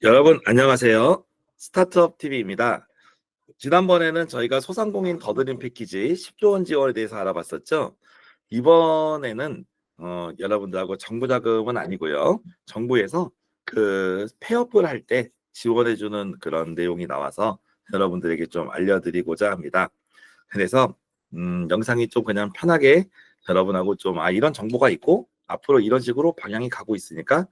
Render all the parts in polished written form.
여러분 안녕하세요. 스타트업 TV입니다. 지난번에는 저희가 소상공인 더드림 패키지 10조 원 지원에 대해서 알아봤었죠. 이번에는 여러분들하고 정부 자금은 아니고요. 정부에서 그 폐업을 할 때 지원해주는 그런 내용이 나와서 여러분들에게 좀 알려드리고자 합니다. 그래서 영상이 좀 그냥 편하게 여러분하고 좀 이런 정보가 있고 앞으로 이런 식으로 방향이 가고 있으니까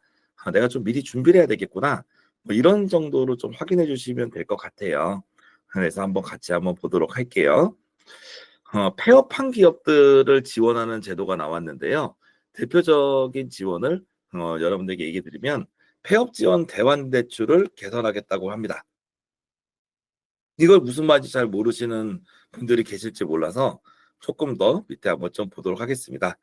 내가 좀 미리 준비를 해야 되겠구나. 뭐 이런 정도로 좀 확인해 주시면 될 것 같아요. 그래서 한번 같이 한번 보도록 할게요. 폐업한 기업들을 지원하는 제도가 나왔는데요. 대표적인 지원을 여러분들에게 얘기해 드리면 폐업 지원 대환 대출을 개선하겠다고 합니다. 이걸 무슨 말인지 잘 모르시는 분들이 계실지 몰라서 조금 더 밑에 한번 좀 보도록 하겠습니다.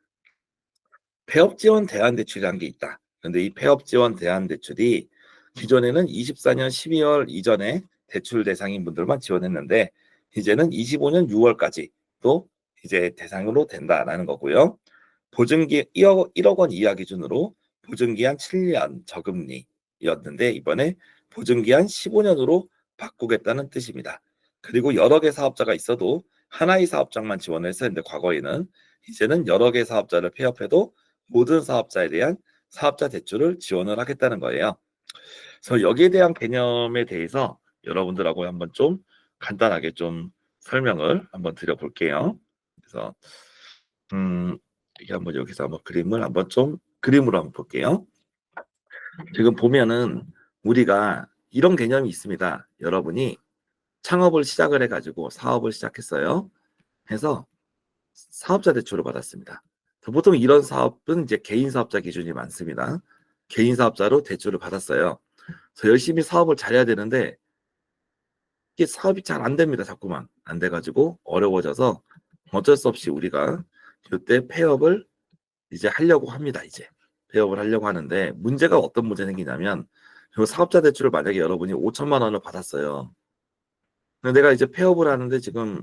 폐업 지원 대안 대출이라는 게 있다. 그런데 이 폐업 지원 대안 대출이 기존에는 24년 12월 이전에 대출 대상인 분들만 지원했는데 이제는 25년 6월까지 또 이제 대상으로 된다라는 거고요. 보증기 1억 원 이하 기준으로 보증기한 7년 저금리였는데 이번에 보증기한 15년으로 바꾸겠다는 뜻입니다. 그리고 여러 개 사업자가 있어도 하나의 사업장만 지원을 했었는데 과거에는 이제는 여러 개 사업자를 폐업해도 모든 사업자에 대한 사업자 대출을 지원을 하겠다는 거예요. 그래서 여기에 대한 개념에 대해서 여러분들하고 한번 좀 간단하게 좀 설명을 한번 드려볼게요. 그래서 이게 한번 여기서 한번 그림을 한번 좀 그림으로 한번 볼게요. 지금 보면은 우리가 이런 개념이 있습니다. 여러분이 창업을 시작을 해가지고 사업을 시작했어요. 해서 사업자 대출을 받았습니다. 보통 이런 사업은 이제 개인 사업자 기준이 많습니다. 개인 사업자로 대출을 받았어요. 그래서 열심히 사업을 잘해야 되는데 이게 사업이 잘 안 됩니다. 자꾸만 안 돼가지고 어려워져서 어쩔 수 없이 우리가 그때 폐업을 이제 하려고 합니다. 이제 폐업을 하려고 하는데 문제가 어떤 문제 생기냐면 이 사업자 대출을 만약에 여러분이 5천만 원을 받았어요. 근데 내가 이제 폐업을 하는데 지금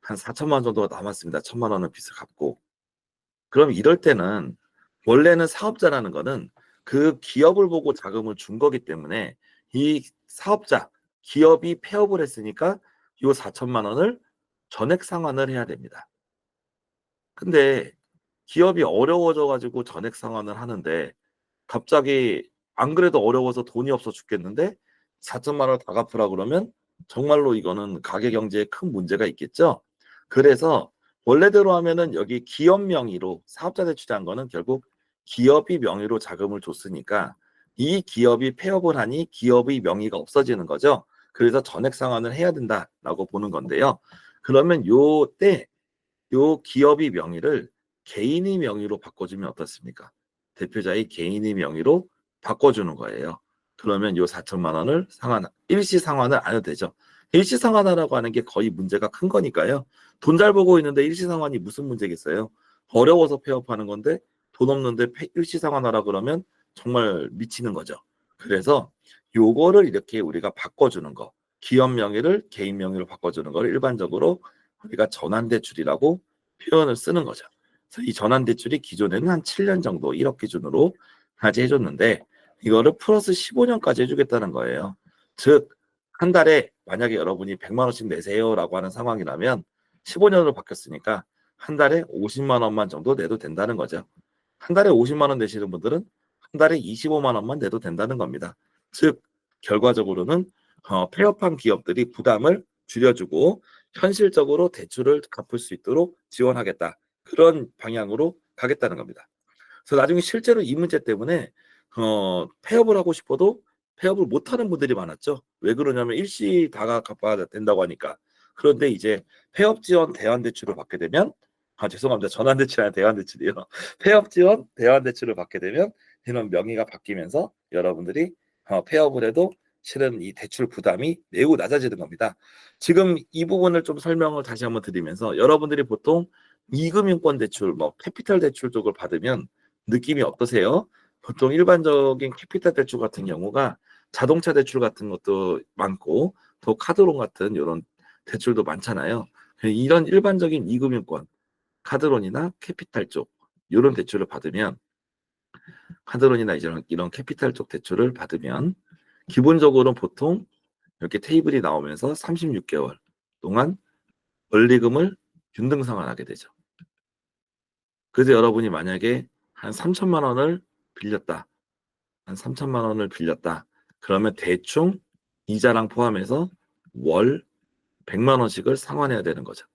한 4천만 원 정도가 남았습니다. 1천만 원은 빚을 갚고. 그럼 이럴 때는 원래는 사업자라는 거는 그 기업을 보고 자금을 준 거기 때문에 이 사업자, 기업이 폐업을 했으니까 이 4천만 원을 전액 상환을 해야 됩니다. 근데 기업이 어려워져 가지고 전액 상환을 하는데 갑자기 안 그래도 어려워서 돈이 없어 죽겠는데 4천만 원을 다 갚으라 그러면 정말로 이거는 가계 경제에 큰 문제가 있겠죠. 그래서 원래대로 하면은 여기 기업 명의로 사업자 대출한 거는 결국 기업이 명의로 자금을 줬으니까 이 기업이 폐업을 하니 기업의 명의가 없어지는 거죠. 그래서 전액 상환을 해야 된다라고 보는 건데요. 그러면 요때 요 기업의 명의를 개인의 명의로 바꿔주면 어떻습니까? 대표자의 개인의 명의로 바꿔주는 거예요. 그러면 요 4천만 원을 일시 상환을 안 해도 되죠. 일시 상환하라고 하는 게 거의 문제가 큰 거니까요. 돈 잘 벌고 있는데 일시 상환이 무슨 문제겠어요? 어려워서 폐업하는 건데 돈 없는데 일시 상환하라 그러면 정말 미치는 거죠. 그래서 요거를 이렇게 우리가 바꿔주는 거, 기업 명의를 개인 명의로 바꿔주는 걸 일반적으로 우리가 전환대출이라고 표현을 쓰는 거죠. 그래서 이 전환대출이 기존에는 한 7년 정도 1억 기준으로 까지 해줬는데 이거를 플러스 15년까지 해주겠다는 거예요. 즉 한 달에 만약에 여러분이 100만 원씩 내세요라고 하는 상황이라면 15년으로 바뀌었으니까 한 달에 50만 원만 정도 내도 된다는 거죠. 한 달에 50만 원 내시는 분들은 한 달에 25만 원만 내도 된다는 겁니다. 즉 결과적으로는 폐업한 기업들이 부담을 줄여주고 현실적으로 대출을 갚을 수 있도록 지원하겠다. 그런 방향으로 가겠다는 겁니다. 그래서 나중에 실제로 이 문제 때문에 폐업을 하고 싶어도 폐업을 못하는 분들이 많았죠. 왜 그러냐면 일시 다 갚아야 된다고 하니까. 그런데 이제 폐업 지원 대환 대출을 받게 되면 죄송합니다. 전환 대출이 아니라 대환 대출이요. 폐업 지원 대환 대출을 받게 되면 이런 명의가 바뀌면서 여러분들이 폐업을 해도 실은 이 대출 부담이 매우 낮아지는 겁니다. 지금 이 부분을 좀 설명을 다시 한번 드리면서 여러분들이 보통 이금융권 대출, 뭐 캐피탈 대출 쪽을 받으면 느낌이 어떠세요? 보통 일반적인 캐피탈 대출 같은 경우가 자동차 대출 같은 것도 많고 또 카드론 같은 이런 대출도 많잖아요. 이런 일반적인 이금융권, 카드론이나 캐피탈 쪽 이런 대출을 받으면 카드론이나 이런 캐피탈 쪽 대출을 받으면 기본적으로 보통 이렇게 테이블이 나오면서 36개월 동안 원리금을 균등 상환하게 되죠. 그래서 여러분이 만약에 한 3천만 원을 빌렸다. 한 3천만 원을 빌렸다. 그러면 대충 이자랑 포함해서 월 100만 원씩을 상환해야 되는 거죠.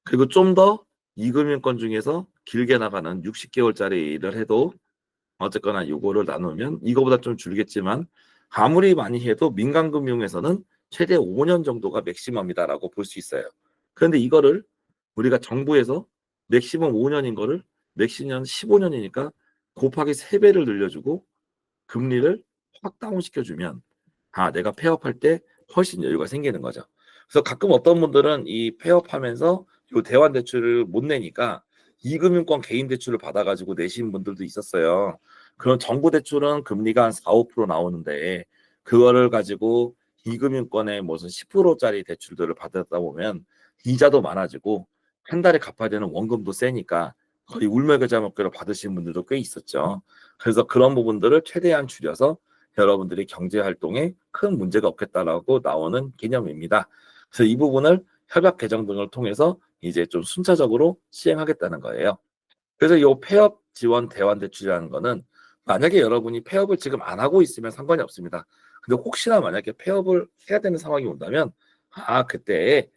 그리고 좀 더 이금융권 중에서 길게 나가는 60개월짜리를 해도 어쨌거나 요거를 나누면 이거보다 좀 줄겠지만 아무리 많이 해도 민간금융에서는 최대 5년 정도가 맥시멈이다라고 볼 수 있어요. 그런데 이거를 우리가 정부에서 맥시멈 5년인 거를 맥시멈 15년이니까 곱하기 3배를 늘려주고 금리를 확 다운시켜주면 내가 폐업할 때 훨씬 여유가 생기는 거죠. 그래서 가끔 어떤 분들은 이 폐업하면서 요 대환 대출을 못 내니까 이금융권 개인 대출을 받아가지고 내신 분들도 있었어요. 그런 정부 대출은 금리가 한 4, 5% 나오는데 그거를 가지고 이금융권에 무슨 10%짜리 대출들을 받았다 보면 이자도 많아지고 한 달에 갚아야 되는 원금도 세니까 거의 울며 겨자 먹기로 받으신 분들도 꽤 있었죠. 그래서 그런 부분들을 최대한 줄여서 여러분들이 경제 활동에 큰 문제가 없겠다라고 나오는 개념입니다. 그래서 이 부분을 협약 개정 등을 통해서 이제 좀 순차적으로 시행하겠다는 거예요. 그래서 이 폐업 지원 대환 대출이라는 거는 만약에 여러분이 폐업을 지금 안 하고 있으면 상관이 없습니다. 근데 혹시나 만약에 폐업을 해야 되는 상황이 온다면 그때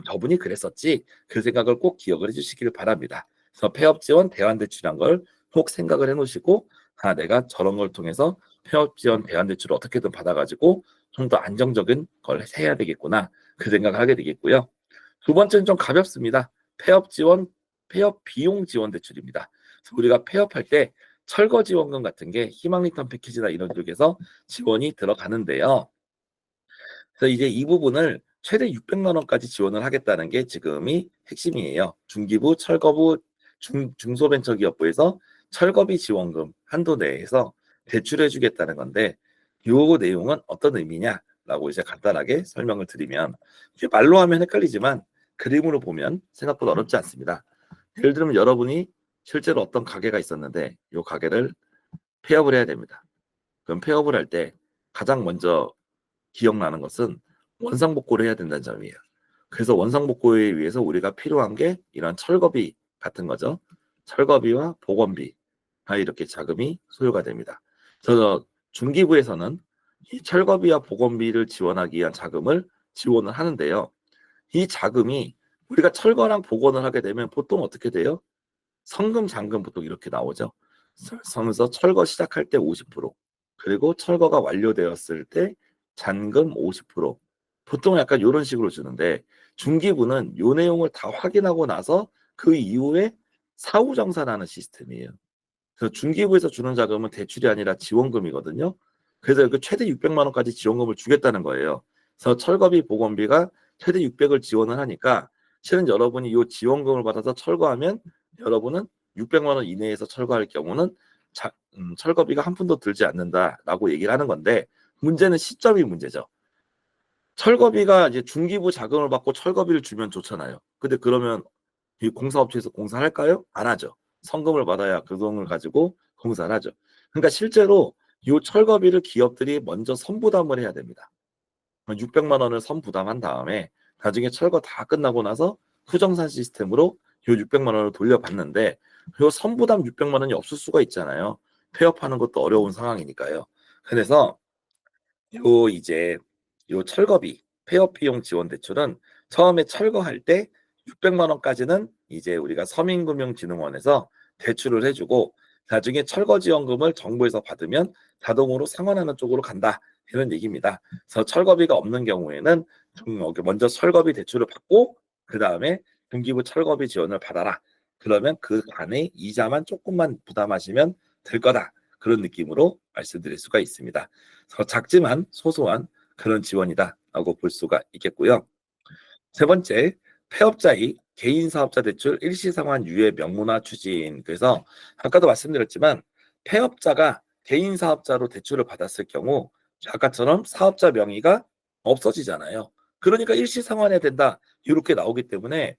저분이 그랬었지 그 생각을 꼭 기억을 해주시기를 바랍니다. 그래서 폐업 지원 대환 대출이란 걸 꼭 생각을 해놓으시고 내가 저런 걸 통해서 폐업 지원 대환 대출을 어떻게든 받아가지고 좀 더 안정적인 걸 해야 되겠구나 그 생각을 하게 되겠고요. 두 번째는 좀 가볍습니다. 폐업 지원 폐업 비용 지원 대출입니다. 우리가 폐업할 때 철거 지원금 같은 게 희망 리턴 패키지나 이런 쪽에서 지원이 들어가는데요. 그래서 이제 이 부분을 최대 600만 원까지 지원을 하겠다는 게 지금이 핵심이에요. 중기부, 철거부, 중소벤처기업부에서 철거비 지원금 한도 내에서 대출해 주겠다는 건데 요 내용은 어떤 의미냐라고 이제 간단하게 설명을 드리면 말로 하면 헷갈리지만 그림으로 보면 생각보다 어렵지 않습니다. 예를 들면 여러분이 실제로 어떤 가게가 있었는데 이 가게를 폐업을 해야 됩니다. 그럼 폐업을 할 때 가장 먼저 기억나는 것은 원상복구를 해야 된다는 점이에요. 그래서 원상복구에 위해서 우리가 필요한 게 이런 철거비 같은 거죠. 철거비와 복원비 이렇게 자금이 소요가 됩니다. 그래서 중기부에서는 이 철거비와 복원비를 지원하기 위한 자금을 지원을 하는데요. 이 자금이 우리가 철거랑 복원을 하게 되면 보통 어떻게 돼요? 성금, 잔금 보통 이렇게 나오죠. 그래서 철거 시작할 때 50%, 그리고 철거가 완료되었을 때 잔금 50%. 보통 약간 이런 식으로 주는데 중기부는 이 내용을 다 확인하고 나서 그 이후에 사후정산하는 시스템이에요. 그래서 중기부에서 주는 자금은 대출이 아니라 지원금이거든요. 그래서 그 최대 600만 원까지 지원금을 주겠다는 거예요. 그래서 철거비, 복원비가 최대 600을 지원을 하니까 실은 여러분이 이 지원금을 받아서 철거하면 여러분은 600만 원 이내에서 철거할 경우는 철거비가 한 푼도 들지 않는다라고 얘기를 하는 건데 문제는 시점이 문제죠. 철거비가 이제 중기부 자금을 받고 철거비를 주면 좋잖아요. 근데 그러면 이 공사업체에서 공사를 할까요? 안 하죠. 성금을 받아야 그 돈을 가지고 공사를 하죠. 그러니까 실제로 이 철거비를 기업들이 먼저 선부담을 해야 됩니다. 600만 원을 선부담한 다음에 나중에 철거 다 끝나고 나서 후정산 시스템으로 이 600만 원을 돌려받는데 이 선부담 600만 원이 없을 수가 있잖아요. 폐업하는 것도 어려운 상황이니까요. 그래서 이제 요 철거비, 폐업 비용 지원 대출은 처음에 철거할 때 600만 원까지는 이제 우리가 서민금융진흥원에서 대출을 해주고 나중에 철거 지원금을 정부에서 받으면 자동으로 상환하는 쪽으로 간다 이런 얘기입니다. 그래서 철거비가 없는 경우에는 먼저 철거비 대출을 받고 그 다음에 분기부 철거비 지원을 받아라. 그러면 그 안에 이자만 조금만 부담하시면 될 거다. 그런 느낌으로 말씀드릴 수가 있습니다. 작지만 소소한 그런 지원이다라고 볼 수가 있겠고요. 세 번째, 폐업자의 개인사업자 대출 일시상환 유예 명문화 추진. 그래서 아까도 말씀드렸지만 폐업자가 개인사업자로 대출을 받았을 경우 아까처럼 사업자 명의가 없어지잖아요. 그러니까 일시상환해야 된다 이렇게 나오기 때문에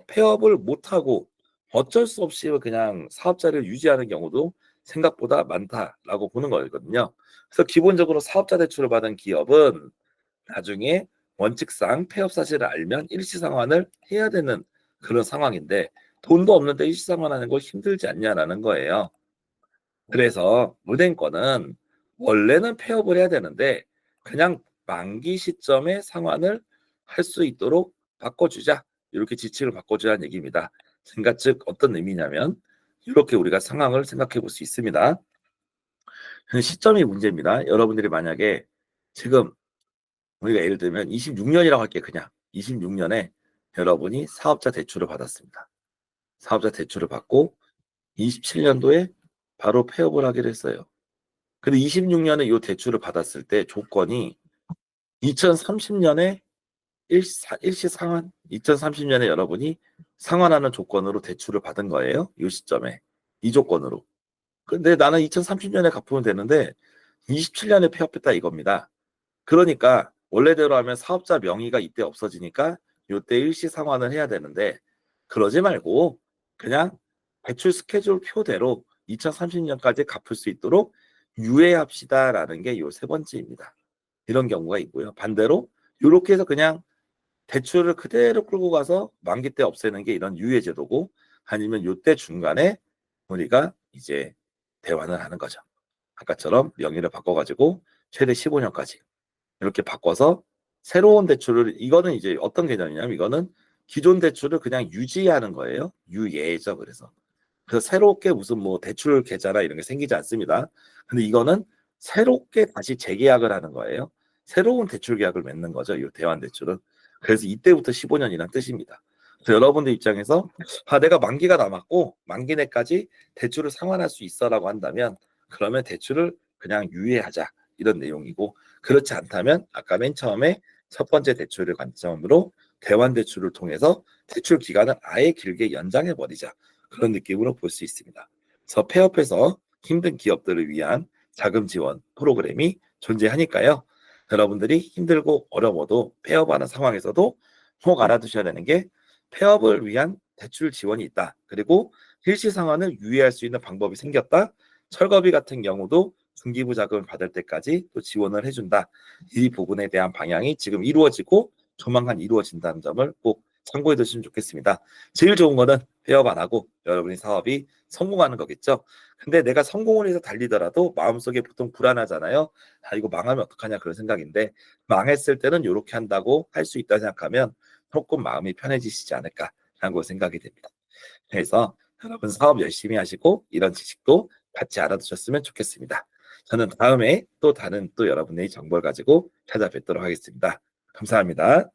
폐업을 못하고 어쩔 수 없이 그냥 사업자를 유지하는 경우도 생각보다 많다라고 보는 거거든요. 그래서 기본적으로 사업자 대출을 받은 기업은 나중에 원칙상 폐업 사실을 알면 일시 상환을 해야 되는 그런 상황인데 돈도 없는데 일시 상환하는 거 힘들지 않냐라는 거예요. 그래서 은행권은 원래는 폐업을 해야 되는데 그냥 만기 시점에 상환을 할 수 있도록 바꿔주자. 이렇게 지침을 바꿔주자는 얘기입니다. 그러니까 즉 어떤 의미냐면 이렇게 우리가 상황을 생각해 볼 수 있습니다. 시점이 문제입니다. 여러분들이 만약에 지금 우리가 예를 들면 26년이라고 할게 그냥 26년에 여러분이 사업자 대출을 받았습니다. 사업자 대출을 받고 27년도에 바로 폐업을 하기로 했어요. 근데 26년에 이 대출을 받았을 때 조건이 2030년에 일시 상환, 2030년에 여러분이 상환하는 조건으로 대출을 받은 거예요. 이 시점에. 이 조건으로. 근데 나는 2030년에 갚으면 되는데 27년에 폐업했다 이겁니다. 그러니까 원래대로 하면 사업자 명의가 이때 없어지니까 이때 일시 상환을 해야 되는데 그러지 말고 그냥 대출 스케줄 표대로 2030년까지 갚을 수 있도록 유예합시다라는 게 요 세 번째입니다. 이런 경우가 있고요. 반대로 이렇게 해서 그냥 대출을 그대로 끌고 가서 만기 때 없애는 게 이런 유예 제도고 아니면 요때 중간에 우리가 이제 대환을 하는 거죠. 아까처럼 명의를 바꿔가지고 최대 15년까지 이렇게 바꿔서 새로운 대출을 이거는 이제 어떤 개념이냐면 이거는 기존 대출을 그냥 유지하는 거예요. 유예죠. 그래서 새롭게 무슨 뭐 대출 계좌나 이런 게 생기지 않습니다. 근데 이거는 새롭게 다시 재계약을 하는 거예요. 새로운 대출 계약을 맺는 거죠. 이 대환 대출은. 그래서 이때부터 15년이란 뜻입니다. 그래서 여러분들 입장에서 내가 만기가 남았고 만기 내까지 대출을 상환할 수 있어라고 한다면 그러면 대출을 그냥 유예하자 이런 내용이고 그렇지 않다면 아까 맨 처음에 첫 번째 대출을 관점으로 대환 대출을 통해서 대출 기간을 아예 길게 연장해 버리자. 그런 느낌으로 볼 수 있습니다. 그래서 폐업해서 힘든 기업들을 위한 자금 지원 프로그램이 존재하니까요. 여러분들이 힘들고 어려워도 폐업하는 상황에서도 꼭 알아두셔야 되는 게 폐업을 위한 대출 지원이 있다. 그리고 일시 상환을 유예할 수 있는 방법이 생겼다. 철거비 같은 경우도 중기부 자금을 받을 때까지 또 지원을 해준다. 이 부분에 대한 방향이 지금 이루어지고 조만간 이루어진다는 점을 꼭 참고해 두시면 좋겠습니다. 제일 좋은 거는 폐업 안 하고 여러분이 사업이 성공하는 거겠죠. 근데 내가 성공을 해서 달리더라도 마음속에 보통 불안하잖아요. 이거 망하면 어떡하냐 그런 생각인데 망했을 때는 이렇게 한다고 할 수 있다 생각하면 조금 마음이 편해지시지 않을까라고 생각이 됩니다. 그래서 여러분 사업 열심히 하시고 이런 지식도 같이 알아두셨으면 좋겠습니다. 저는 다음에 또 다른 또 여러분의 정보를 가지고 찾아뵙도록 하겠습니다. 감사합니다.